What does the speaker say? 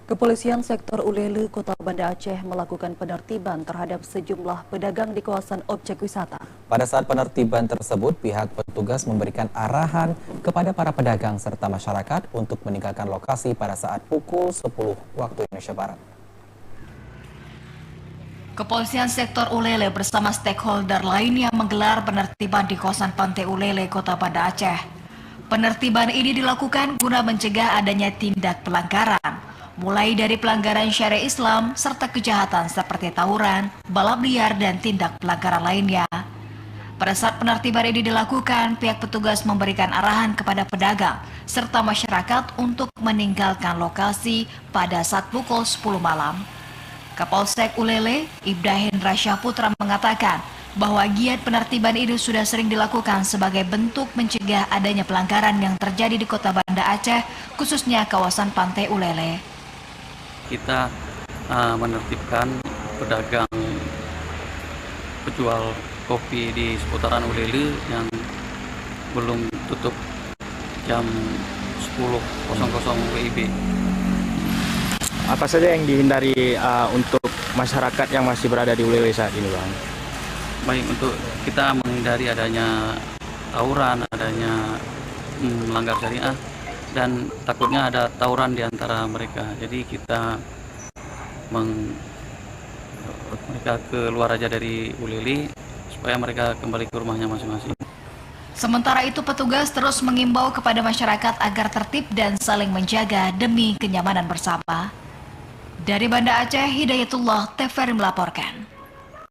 Kepolisian sektor Ulele, Kota Banda Aceh melakukan penertiban terhadap sejumlah pedagang di kawasan objek wisata. Pada saat penertiban tersebut, pihak petugas memberikan arahan kepada para pedagang serta masyarakat untuk meninggalkan lokasi pada saat pukul 10 waktu Indonesia Barat. Kepolisian sektor Ulele bersama stakeholder lainnya menggelar penertiban di kawasan Pantai Ulele, Kota Banda Aceh. Penertiban ini dilakukan guna mencegah adanya tindak pelanggaran, mulai dari pelanggaran syariat Islam serta kejahatan seperti tawuran, balap liar, dan tindak pelanggaran lainnya. Pada saat penertiban ini dilakukan, pihak petugas memberikan arahan kepada pedagang serta masyarakat untuk meninggalkan lokasi pada saat pukul 10 malam. Kapolsek Ulele, Ibda Hendra Syahputra mengatakan bahwa giat penertiban itu sudah sering dilakukan sebagai bentuk mencegah adanya pelanggaran yang terjadi di Kota Banda Aceh, khususnya kawasan Pantai Ulele. Kita menertibkan pedagang penjual kopi di seputaran Ulele yang belum tutup jam 10.00 WIB. Apa saja yang dihindari untuk masyarakat yang masih berada di Ulele saat ini, Bang? Baik, untuk kita menghindari adanya tawuran, adanya melanggar syariah, dan takutnya ada tawuran di antara mereka. Jadi kita mereka keluar aja dari Ulele supaya mereka kembali ke rumahnya masing-masing. Sementara itu petugas terus mengimbau kepada masyarakat agar tertib dan saling menjaga demi kenyamanan bersama. Dari Banda Aceh, Hidayatullah TVRI melaporkan.